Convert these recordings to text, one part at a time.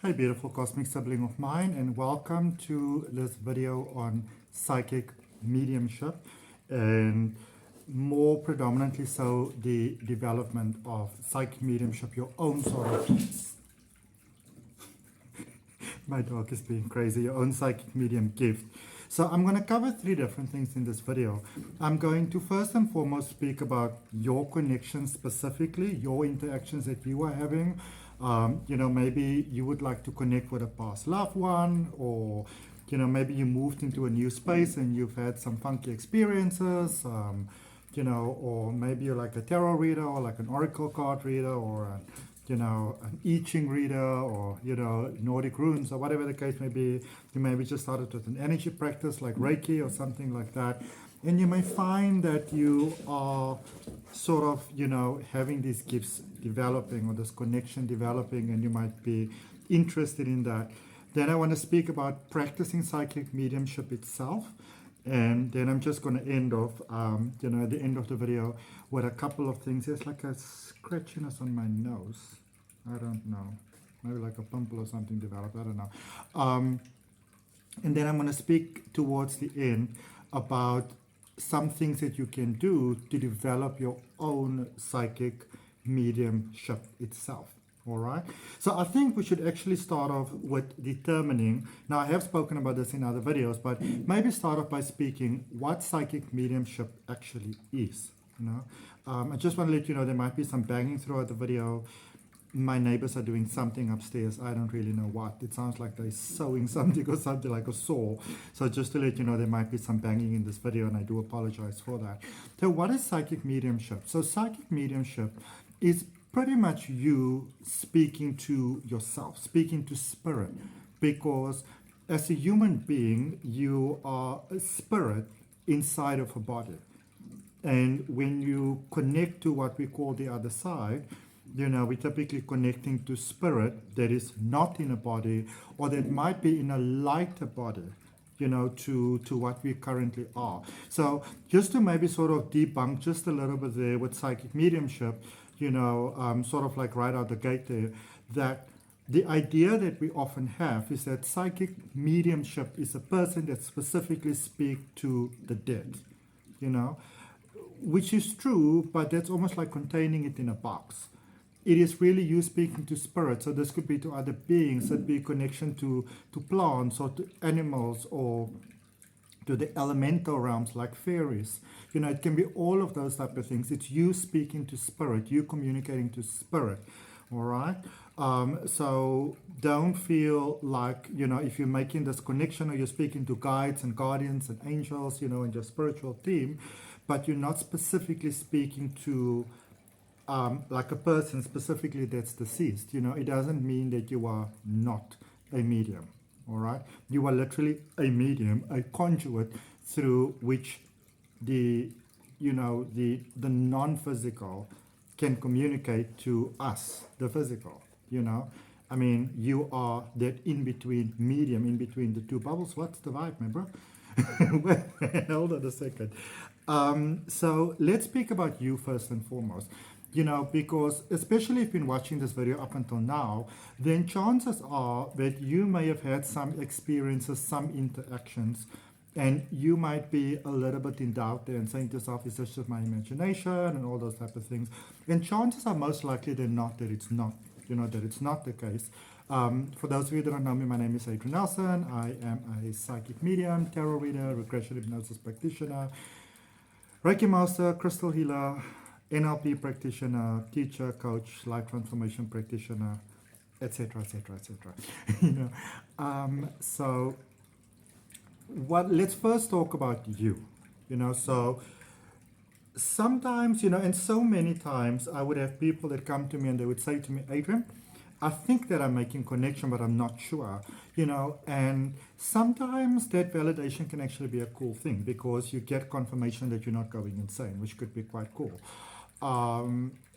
Hi beautiful cosmic sibling of mine, and welcome to this video on psychic mediumship, and more predominantly so the development of psychic mediumship, your own sort of, my dog is being crazy, your own psychic medium gift. So I'm going to cover three different things in this video. I'm going to first and foremost speak about your connection, specifically your interactions that you are having. Maybe you would like to connect with a past loved one, or maybe you moved into a new space and you've had some funky experiences, or maybe you're like a tarot reader, or like an oracle card reader, or an I Ching reader, or Nordic runes, or whatever the case may be. You maybe just started with an energy practice like Reiki or something like that, and you may find that you are sort of having these gifts developing, or this connection developing, and you might be interested in that. Then I want to speak about practicing psychic mediumship itself, and then I'm just going to end off at the end of the video with a couple of things. There's like a scratchiness on my nose, I don't know, maybe like a pimple or something developed, I don't know. And then I'm going to speak towards the end about some things that you can do to develop your own psychic mediumship itself. All right, so I think we should actually start off with determining. Now, I have spoken about this in other videos, but maybe start off by speaking what psychic mediumship actually is. I just want to let you know there might be some banging throughout the video. My neighbors are doing something upstairs. I don't really know what. It sounds like they're sewing something or something like a saw. So just to let you know, there might be some banging in this video, and I do apologize for that. So what is psychic mediumship? So psychic mediumship is pretty much you speaking to yourself, speaking to spirit, because as a human being, you are a spirit inside of a body. And when you connect to what we call the other side, we're typically connecting to spirit that is not in a body, or that might be in a lighter body, to what we currently are. So just to maybe sort of debunk just a little bit there with psychic mediumship, sort of like right out the gate there, that the idea that we often have is that psychic mediumship is a person that specifically speaks to the dead, which is true, but that's almost like containing it in a box. It is really you speaking to spirit. So this could be to other beings, that be connection to plants, or to animals, or to the elemental realms like fairies. It can be all of those type of things. It's you speaking to spirit, you communicating to spirit. All right. So don't feel like, if you're making this connection, or you're speaking to guides and guardians and angels, in your spiritual team, but you're not specifically speaking to like a person specifically that's deceased. It doesn't mean that you are not a medium. All right, you are literally a medium, a conduit through which the non-physical can communicate to us, the physical. I mean, you are that in-between medium, in between the two bubbles. What's the vibe, my bro? Hold on a second. So let's speak about you first and foremost. Because especially if you've been watching this video up until now, then chances are that you may have had some experiences, some interactions, and you might be a little bit in doubt there and saying to yourself, is this just my imagination, and all those type of things. And chances are most likely than not that it's not, that it's not the case. For those of you that don't know me, my name is Adrian Nelson. I am a psychic medium, tarot reader, regression hypnosis practitioner, Reiki master, crystal healer, NLP practitioner, teacher, coach, life transformation practitioner, etc., etc., etc. So let's first talk about you. So sometimes, and so many times, I would have people that come to me and they would say to me, Adrian, I think that I'm making connection, but I'm not sure, and sometimes that validation can actually be a cool thing, because you get confirmation that you're not going insane, which could be quite cool.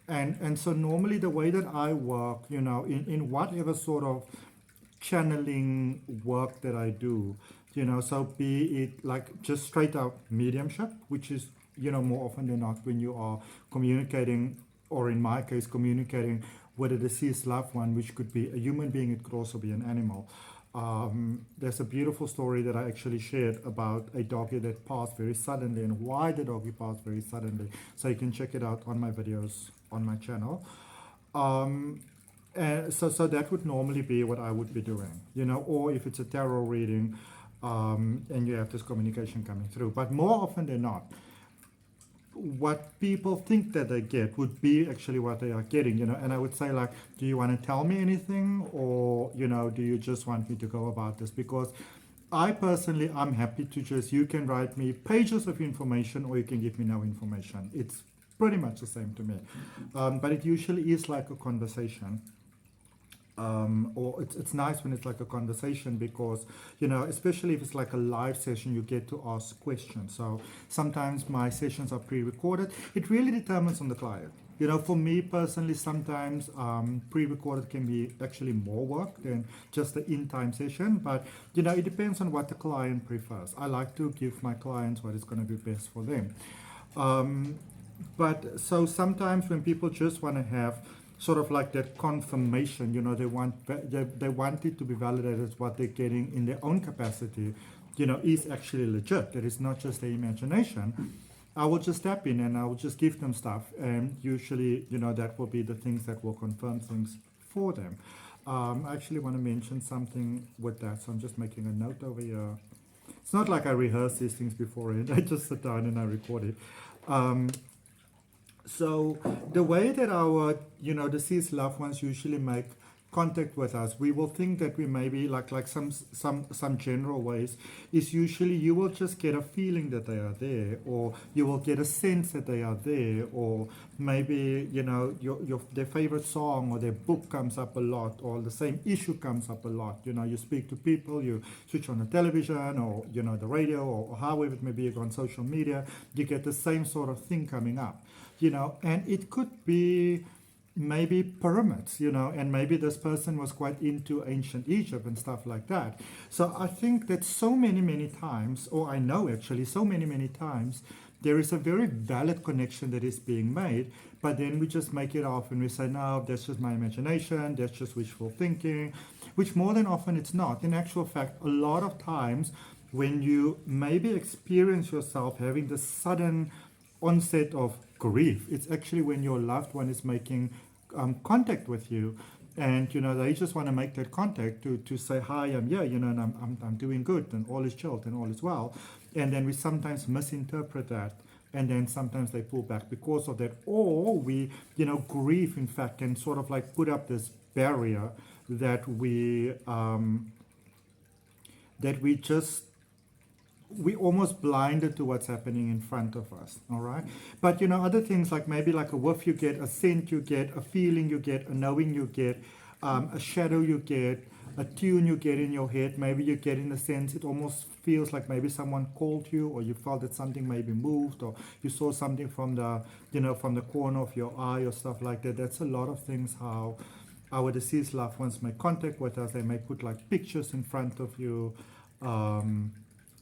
And so normally the way that I work, in whatever sort of channeling work that I do, so be it like just straight out mediumship, which is, more often than not when you are communicating, or in my case, communicating with a deceased loved one, which could be a human being, it could also be an animal. There's a beautiful story that I actually shared about a doggy that passed very suddenly and why the doggy passed very suddenly. So you can check it out on my videos on my channel. And so that would normally be what I would be doing, or if it's a tarot reading, and you have this communication coming through. But more often than not, what people think that they get would be actually what they are getting, and I would say, like, do you want to tell me anything, or do you just want me to go about this? Because I personally, I'm happy to you can write me pages of information, or you can give me no information. It's pretty much the same to me. But it usually is like a conversation. Or it's nice when it's like a conversation, because especially if it's like a live session, you get to ask questions. So sometimes my sessions are pre-recorded. It really determines on the client. For me personally, sometimes pre-recorded can be actually more work than just the in-time session, but it depends on what the client prefers. I like to give my clients what is going to be best for them. But so sometimes when people just want to have sort of like that confirmation, they want it to be validated what they're getting in their own capacity, is actually legit. That is not just their imagination. I will just step in and I will just give them stuff, and usually, that will be the things that will confirm things for them. I actually want to mention something with that, so I'm just making a note over here. It's not like I rehearse these things beforehand. I just sit down and I record it. So the way that our, deceased loved ones usually make contact with us, we will think that we may be like some general ways, is usually you will just get a feeling that they are there, or you will get a sense that they are there, or maybe, their favorite song or their book comes up a lot, or the same issue comes up a lot. You speak to people, you switch on the television, or, the radio, or however it may be, you go on social media, you get the same sort of thing coming up. And it could be maybe pyramids, and maybe this person was quite into ancient Egypt and stuff like that. So I think that so many times, or I know actually so many times, there is a very valid connection that is being made, but then we just make it off and we say, no, that's just my imagination, that's just wishful thinking, which more than often it's not. In actual fact, a lot of times when you maybe experience yourself having this sudden onset of grief, it's actually when your loved one is making contact with you, and they just want to make that contact to say, hi, I'm here, and I'm doing good, and all is chilled and all is well. And then we sometimes misinterpret that, and then sometimes they pull back because of that. Or we, grief in fact can sort of like put up this barrier that we almost blinded to what's happening in front of us, all right? But, other things like maybe like a whiff you get, a scent you get, a feeling you get, a knowing you get, a shadow you get, a tune you get in your head. Maybe you get in a sense, it almost feels like maybe someone called you, or you felt that something maybe moved, or you saw something from the, from the corner of your eye or stuff like that. That's a lot of things how our deceased loved ones make contact with us. They may put like pictures in front of you.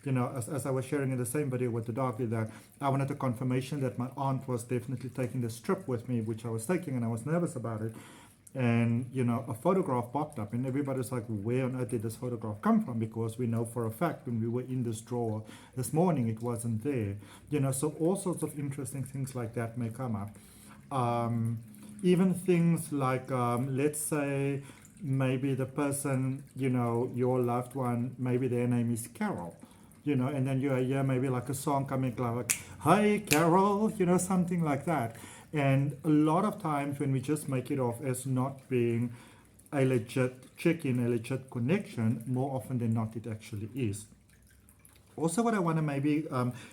As I was sharing in the same video with the doggy, that I wanted a confirmation that my aunt was definitely taking this trip with me, which I was taking, and I was nervous about it. And, a photograph popped up, and everybody's like, where on earth did this photograph come from? Because we know for a fact when we were in this drawer this morning, it wasn't there. So all sorts of interesting things like that may come up. Even things like, let's say, maybe the person, your loved one, maybe their name is Carol. And then you hear maybe like a song coming like, hi Carol, something like that. And a lot of times when we just make it off as not being a legit check-in, a legit connection, more often than not it actually is. Also, what I want to maybe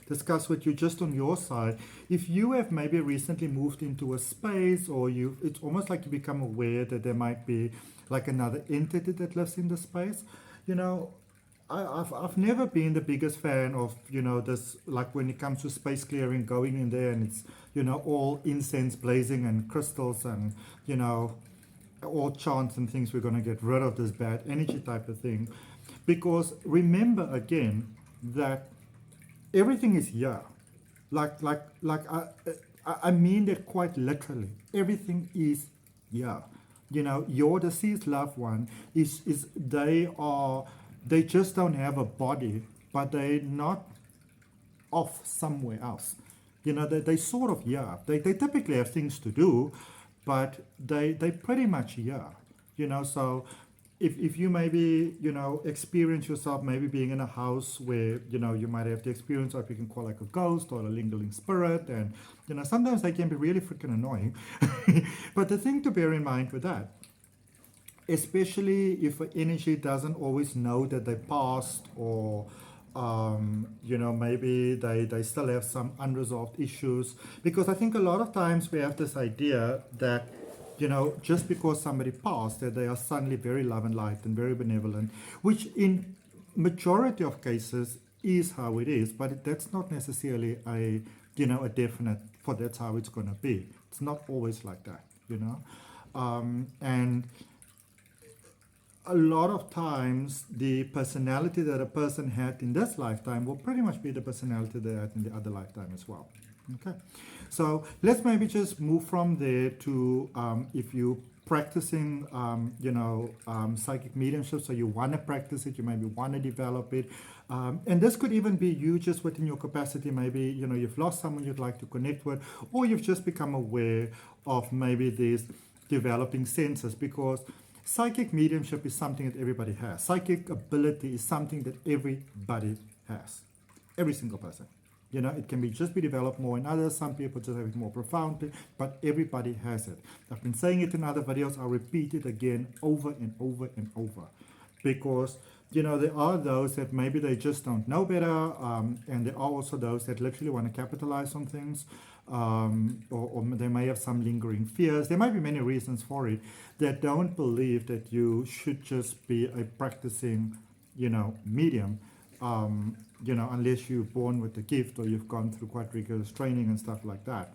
discuss with you just on your side, if you have maybe recently moved into a space, or it's almost like you become aware that there might be like another entity that lives in the space, I've never been the biggest fan of, this, like when it comes to space clearing, going in there and it's, all incense blazing and crystals and, all chants and things, we're going to get rid of this bad energy type of thing. Because remember again that everything is here. I mean that quite literally. Everything is here. You know, your deceased loved one they just don't have a body, but they're not off somewhere else. You know, they sort of, yeah, they typically have things to do, but they pretty much, yeah. You know, so if you maybe, you know, experience yourself maybe being in a house where, you know, you might have the experience of, you can call like a ghost or a lingering spirit, and, you know, sometimes they can be really freaking annoying. But the thing to bear in mind with that, especially if an energy doesn't always know that they passed, or you know, maybe they still have some unresolved issues, because I think a lot of times we have this idea that, you know, just because somebody passed, that they are suddenly very love and light and very benevolent, which in majority of cases is how it is, but that's not necessarily a, you know, a definite for that's how it's going to be. It's not always like that, you know. And a lot of times the personality that a person had in this lifetime will pretty much be the personality they had in the other lifetime as well. Okay, so let's maybe just move from there to if you practicing you know, psychic mediumship, so you want to practice it, you maybe want to develop it, and this could even be you just within your capacity. Maybe, you know, you've lost someone you'd like to connect with, or you've just become aware of maybe these developing senses, because psychic mediumship is something that everybody has. Psychic ability is something that everybody has. Every single person. You know, it can just be developed more in others. Some people just have it more profoundly, but everybody has it. I've been saying it in other videos. I'll repeat it again over and over and over. Because, you know, there are those that maybe they just don't know better, and there are also those that literally want to capitalize on things, or they may have some lingering fears. There might be many reasons for it, that don't believe that you should just be a practicing, you know, medium, you know, unless you're born with the gift or you've gone through quite rigorous training and stuff like that.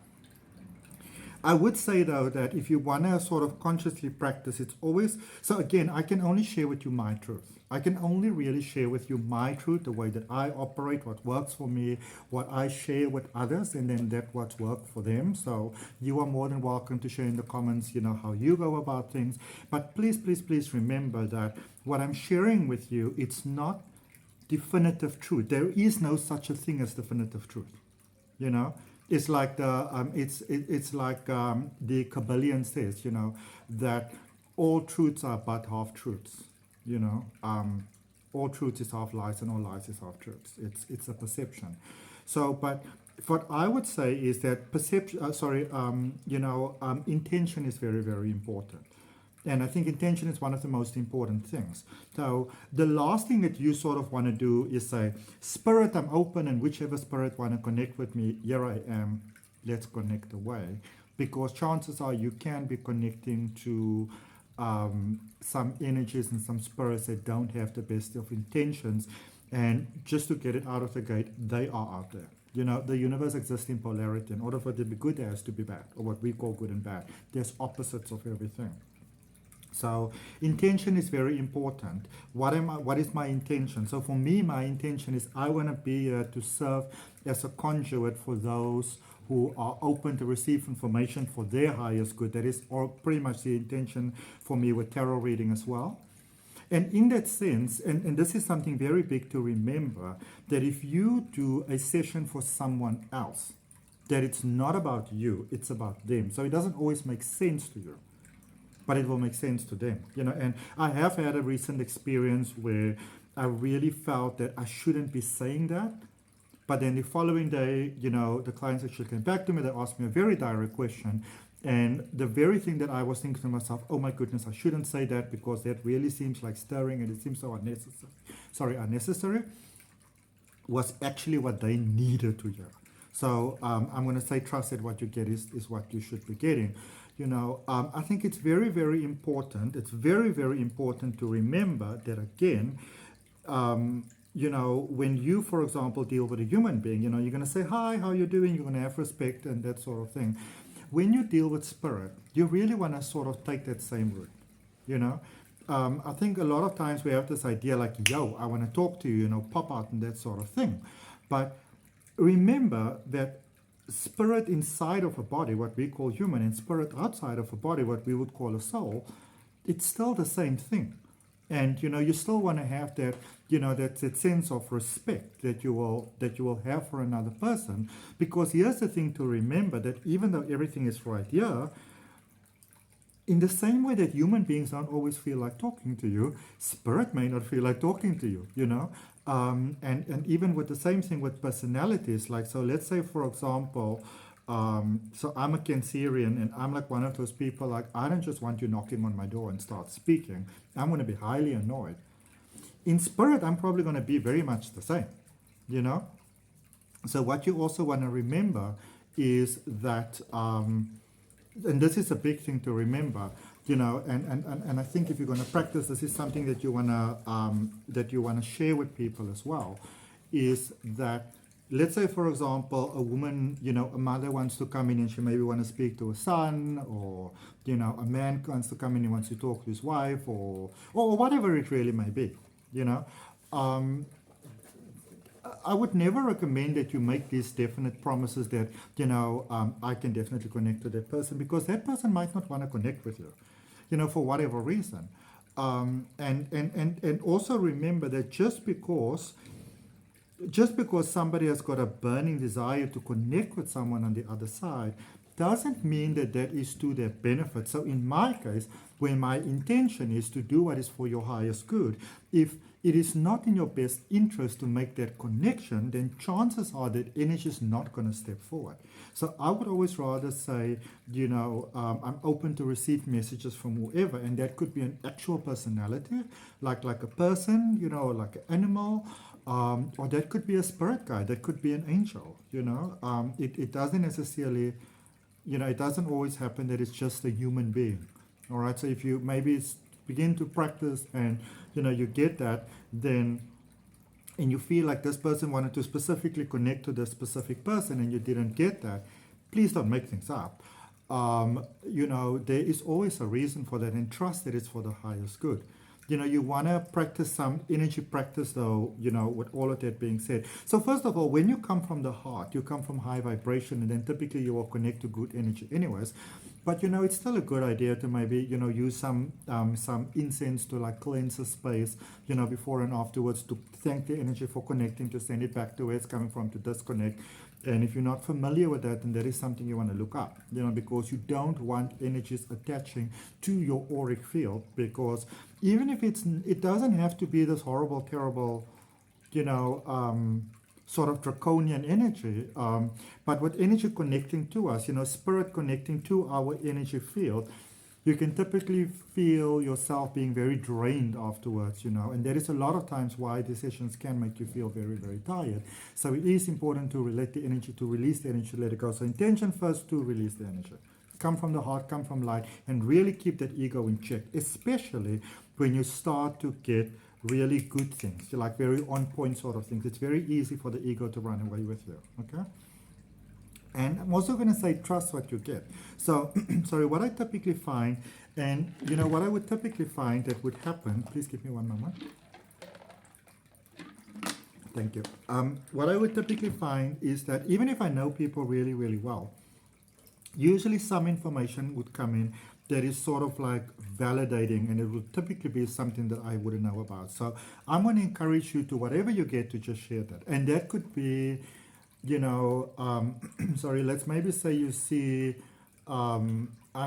I would say, though, that if you want to sort of consciously practice, it's always, so again, I can only share with you my truth. I can only really share with you my truth, the way that I operate, what works for me, what I share with others, and then that what's worked for them. So you are more than welcome to share in the comments, you know, how you go about things. But please, please, please remember that what I'm sharing with you, it's not definitive truth. There is no such a thing as definitive truth, you know. It's like the it's like the Kabbalion says, you know, that all truths are but half truths. You know, all truth is half lies and all lies is half truths. It's a perception. So, but what I would say is that perception. You know, intention is very, very important. And I think intention is one of the most important things. So the last thing that you sort of want to do is say, Spirit, I'm open, and whichever spirit want to connect with me, here I am, let's connect away. Because chances are you can be connecting to some energies and some spirits that don't have the best of intentions. And just to get it out of the gate, they are out there. You know, the universe exists in polarity. In order for it to be good, there has to be bad, or what we call good and bad. There's opposites of everything. So intention is very important. What is my intention? So for me, my intention is I want to be here to serve as a conduit for those who are open to receive information for their highest good. That is all pretty much the intention for me with tarot reading as well. And in that sense, and this is something very big to remember, that if you do a session for someone else, that it's not about you, it's about them. So it doesn't always make sense to you, but it will make sense to them, you know. And I have had a recent experience where I really felt that I shouldn't be saying that, but then the following day, you know, the clients actually came back to me. They asked me a very direct question, and the very thing that I was thinking to myself, oh my goodness, I shouldn't say that because that really seems like stirring and it seems so unnecessary, was actually what they needed to hear. So I'm going to say, trust that what you get is what you should be getting. You know, I think it's very, very important. It's very, very important to remember that, again, you know, when you, for example, deal with a human being, you know, you're going to say, hi, how are you doing? You're going to have respect and that sort of thing. When you deal with spirit, you really want to sort of take that same route, you know. I think a lot of times we have this idea like, yo, I want to talk to you, you know, pop out and that sort of thing. But remember that spirit inside of a body, what we call human, and spirit outside of a body, what we would call a soul, it's still the same thing. And you still want to have that, that sense of respect that you will have for another person. Because here's the thing to remember, that even though everything is right here, in the same way that human beings don't always feel like talking to you, spirit may not feel like talking to you, and even with the same thing with personalities. Like, so let's say, for example, so I'm a Cancerian, and I'm like one of those people, like, I don't just want you knocking on my door and start speaking. I'm going to be highly annoyed. In spirit, I'm probably going to be very much the same, So what you also want to remember is that, and this is a big thing to remember, and I think if you're going to practice, this is something that you want to share with people as well, is that, let's say, for example, a woman, a mother wants to come in and she maybe want to speak to a son, or, a man wants to come in and wants to talk to his wife, or whatever it really may be, I would never recommend that you make these definite promises that, I can definitely connect to that person, because that person might not want to connect with you, for whatever reason. And also remember that just because somebody has got a burning desire to connect with someone on the other side doesn't mean that that is to their benefit. So in my case, where my intention is to do what is for your highest good, if it is not in your best interest to make that connection, then chances are that energy is not going to step forward. So I would always rather say, I'm open to receive messages from whoever, and that could be an actual personality, like a person, like an animal, or that could be a spirit guide, that could be an angel, it doesn't necessarily, it doesn't always happen that it's just a human being. All right, so if you maybe begin to practice and, you get that, then, and you feel like this person wanted to specifically connect to this specific person and you didn't get that, please don't make things up. There is always a reason for that, and trust that it's for the highest good. You want to practice some energy practice, though, with all of that being said. So first of all, when you come from the heart, you come from high vibration, and then typically you will connect to good energy anyways. But, it's still a good idea to maybe, use some incense to like cleanse the space, before and afterwards, to thank the energy for connecting, to send it back to where it's coming from, to disconnect. And if you're not familiar with that, then that is something you want to look up, because you don't want energies attaching to your auric field, because even if it doesn't have to be this horrible, terrible, sort of draconian energy, but with energy connecting to us, spirit connecting to our energy field, you can typically feel yourself being very drained afterwards, and that is a lot of times why these sessions can make you feel very, very tired. So it is important to let the energy, to release the energy, let it go. So intention first to release the energy. Come from the heart, come from light, and really keep that ego in check, especially when you start to get really good things, like very on-point sort of things. It's very easy for the ego to run away with you, okay? And I'm also going to say, trust what you get. So, sorry, what I typically find, and what I would typically find that would happen, please give me one moment. Thank you. What I would typically find is that even if I know people really, really well, usually some information would come in that is sort of like validating, and it will typically be something that I wouldn't know about. So I'm going to encourage you to, whatever you get, to just share that. And that could be, sorry, let's maybe say you see, I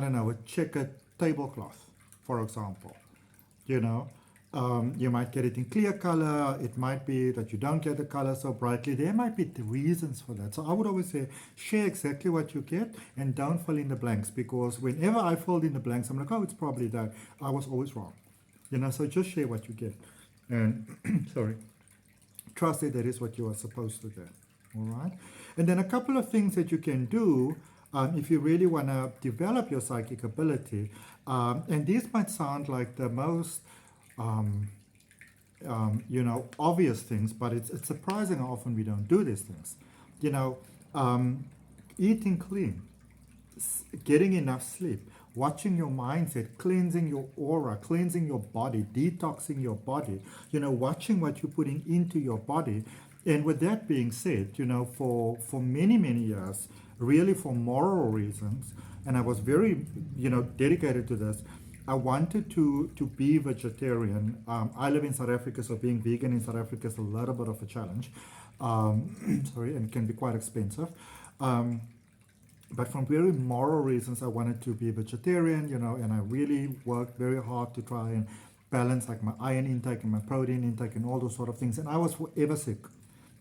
don't know, a checkered tablecloth, for example, you might get it in clear color. It might be that you don't get the color so brightly. There might be the reasons for that. So I would always say, share exactly what you get and don't fill in the blanks, because whenever I filled in the blanks, I'm like, oh, it's probably that. I was always wrong. So just share what you get. And, sorry, trust that is what you are supposed to get. All right. And then a couple of things that you can do if you really want to develop your psychic ability. And these might sound like the most, obvious things, but it's surprising how often we don't do these things. Eating clean, getting enough sleep, watching your mindset, cleansing your aura, cleansing your body, detoxing your body, watching what you're putting into your body. And with that being said, for many, many years, really for moral reasons, and I was very, dedicated to this, I wanted to be vegetarian. I live in South Africa, so being vegan in South Africa is a little bit of a challenge. Sorry, and can be quite expensive. But from very moral reasons, I wanted to be a vegetarian, and I really worked very hard to try and balance like my iron intake and my protein intake and all those sort of things. And I was forever sick.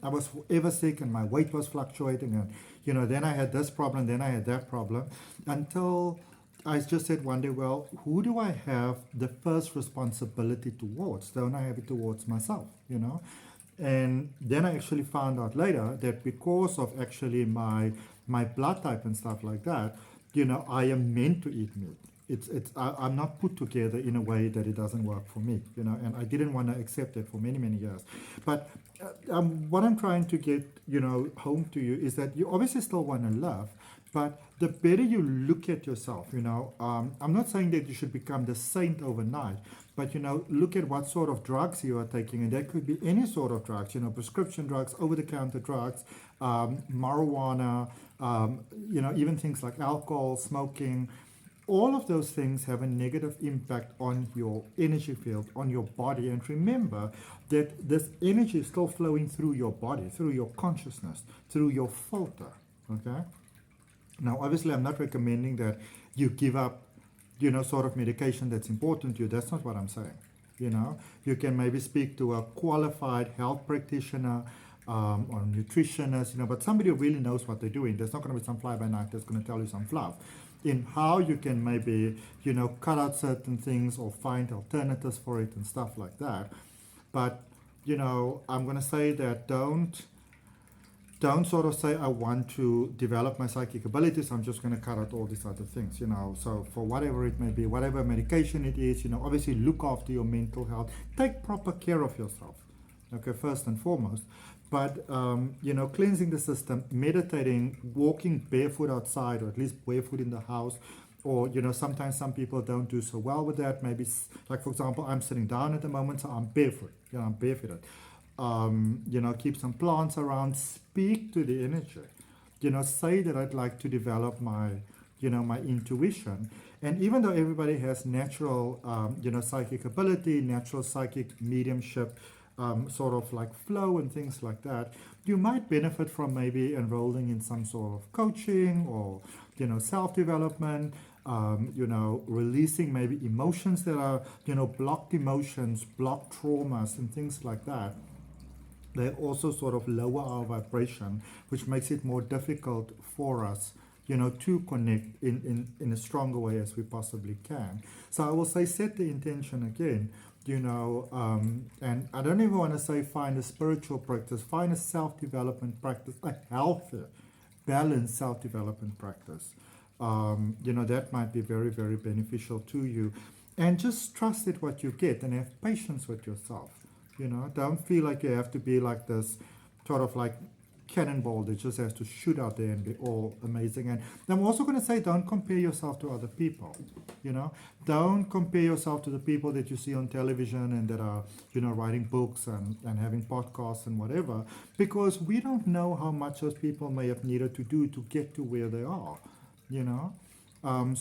I was forever sick, and my weight was fluctuating, and then I had this problem, then I had that problem, until I just said one day, well, who do I have the first responsibility towards? Don't I have it towards myself, And then I actually found out later that because of actually my blood type and stuff like that, I am meant to eat meat. I'm not put together in a way that it doesn't work for me, and I didn't want to accept it for many, many years. But what I'm trying to get, home to you is that you obviously still want to love, but the better you look at yourself, I'm not saying that you should become the saint overnight, but, look at what sort of drugs you are taking, and that could be any sort of drugs, prescription drugs, over-the-counter drugs, marijuana, even things like alcohol, smoking. All of those things have a negative impact on your energy field, on your body. And remember that this energy is still flowing through your body, through your consciousness, through your filter, okay? Now, obviously, I'm not recommending that you give up, sort of medication that's important to you. That's not what I'm saying, You can maybe speak to a qualified health practitioner or nutritionist, but somebody who really knows what they're doing. There's not going to be some fly-by-night that's going to tell you some fluff in how you can maybe, cut out certain things or find alternatives for it and stuff like that. But, I'm going to say that don't sort of say, I want to develop my psychic abilities, I'm just going to cut out all these other things, So for whatever it may be, whatever medication it is, obviously look after your mental health. Take proper care of yourself, okay, first and foremost. But, cleansing the system, meditating, walking barefoot outside, or at least barefoot in the house, or, sometimes some people don't do so well with that. Maybe, like, for example, I'm sitting down at the moment, so I'm barefoot, I'm barefooted. Keep some plants around, speak to the energy, say that I'd like to develop my, my intuition. And even though everybody has natural, psychic ability, natural psychic mediumship, sort of like flow and things like that, you might benefit from maybe enrolling in some sort of coaching or, self-development, releasing maybe emotions that are, blocked emotions, blocked traumas and things like that. They also sort of lower our vibration, which makes it more difficult for us, to connect in a stronger way as we possibly can. So I will say, set the intention again, and I don't even want to say find a spiritual practice, find a self-development practice, a healthy, balanced self-development practice. That might be very, very beneficial to you. And just trust it what you get and have patience with yourself. Don't feel like you have to be like this sort of like cannonball that just has to shoot out there and be all amazing. And I'm also going to say, don't compare yourself to other people. Don't compare yourself to the people that you see on television and that are, writing books and having podcasts and whatever, because we don't know how much those people may have needed to do to get to where they are,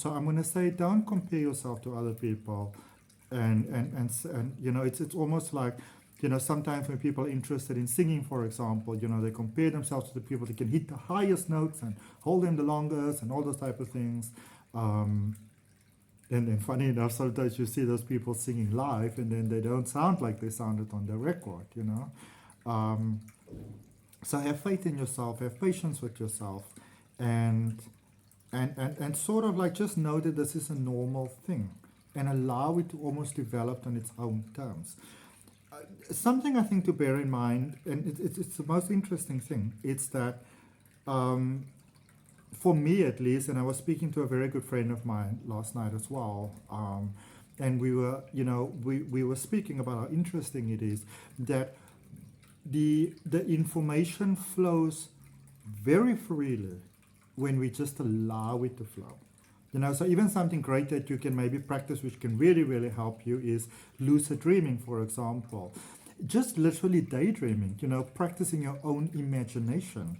So I'm going to say, don't compare yourself to other people. And it's almost like, sometimes when people are interested in singing, for example, they compare themselves to the people that can hit the highest notes and hold them the longest and all those type of things. And then funny enough, sometimes you see those people singing live and then they don't sound like they sounded on the record, So have faith in yourself, have patience with yourself, and sort of like just know that this is a normal thing and allow it to almost develop on its own terms. Something I think to bear in mind, and it's the most interesting thing, it's that for me at least, and I was speaking to a very good friend of mine last night as well, and we were, we were speaking about how interesting it is that the information flows very freely when we just allow it to flow. So even something great that you can maybe practice, which can really, really help you, is lucid dreaming, for example. Just literally daydreaming, practicing your own imagination.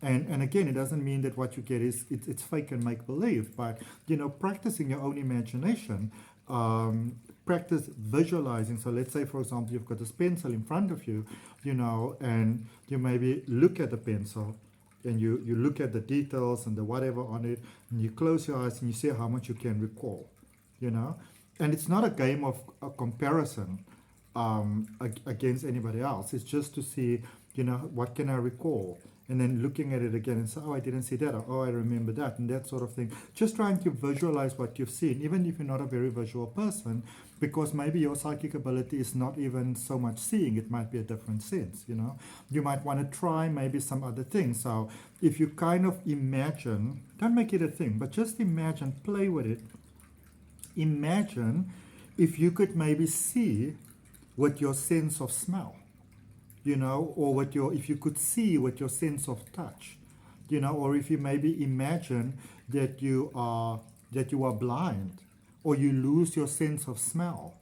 And again, it doesn't mean that what you get is it's fake and make believe, but practicing your own imagination, practice visualizing. So let's say, for example, you've got this pencil in front of you, and you maybe look at the pencil, and you look at the details and the whatever on it, and you close your eyes and you see how much you can recall, and it's not a game of a comparison against anybody else. It's just to see, what can I recall? And then looking at it again and say, oh, I didn't see that, or oh, I remember that, and that sort of thing. Just trying to visualize what you've seen, even if you're not a very visual person, because maybe your psychic ability is not even so much seeing, it might be a different sense, You might want to try maybe some other things. So if you kind of imagine, don't make it a thing, but just imagine, play with it. Imagine if you could maybe see with your sense of smell. Or if you could see with your sense of touch, or if you maybe imagine that you are blind, or you lose your sense of smell,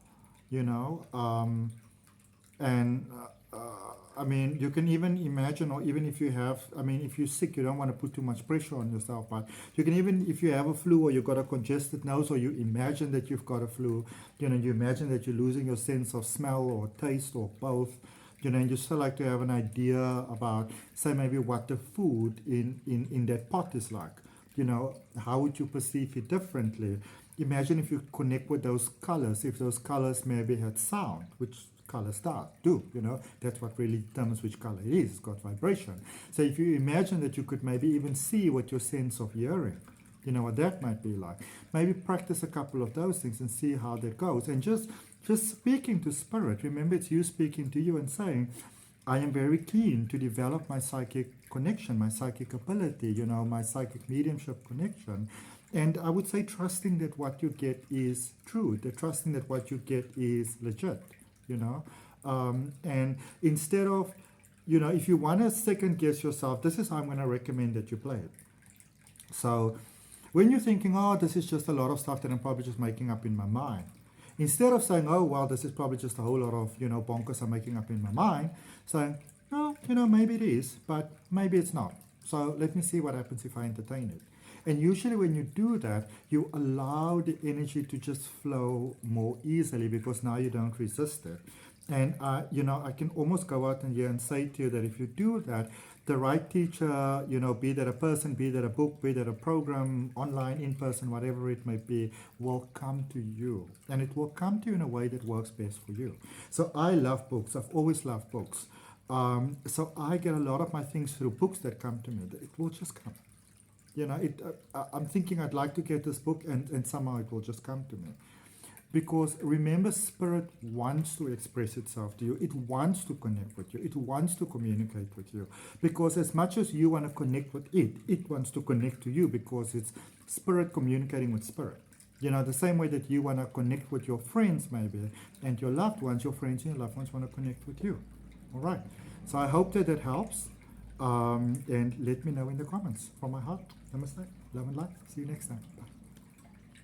I mean, you can even imagine, or even if you have, if you're sick, you don't want to put too much pressure on yourself, but you can even, if you have a flu, or you've got a congested nose, or you imagine that you've got a flu, you imagine that you're losing your sense of smell or taste or both. And you still like to have an idea about, say, maybe what the food in that pot is like. How would you perceive it differently? Imagine if you connect with those colors, if those colors maybe had sound, which colors do, that's what really determines which color it is. It's got vibration. So if you imagine that you could maybe even see what your sense of hearing, what that might be like. Maybe practice a couple of those things and see how that goes. And just speaking to spirit. Remember, it's you speaking to you and saying, I am very keen to develop my psychic connection, my psychic ability, my psychic mediumship connection. And I would say trusting that what you get is true, trusting that what you get is legit, and instead of, if you want to second guess yourself, this is how I'm going to recommend that you play it. So when you're thinking, oh, this is just a lot of stuff that I'm probably just making up in my mind, instead of saying, oh, well, this is probably just a whole lot of, bonkers I'm making up in my mind, saying, oh, maybe it is, but maybe it's not. So let me see what happens if I entertain it. And usually when you do that, you allow the energy to just flow more easily, because now you don't resist it. And, I can almost go out in here and say to you that if you do that, the right teacher, be that a person, be that a book, be that a program, online, in person, whatever it may be, will come to you. And it will come to you in a way that works best for you. So I love books. I've always loved books. So I get a lot of my things through books that come to me. It will just come. I'm thinking I'd like to get this book, and somehow it will just come to me. Because remember, spirit wants to express itself to you. It wants to connect with you. It wants to communicate with you. Because as much as you want to connect with it, it wants to connect to you, because it's spirit communicating with spirit. The same way that you want to connect with your friends maybe, and your loved ones, your friends and your loved ones want to connect with you. All right. So I hope that helps. And let me know in the comments. From my heart, namaste, love and light. See you next time. Bye.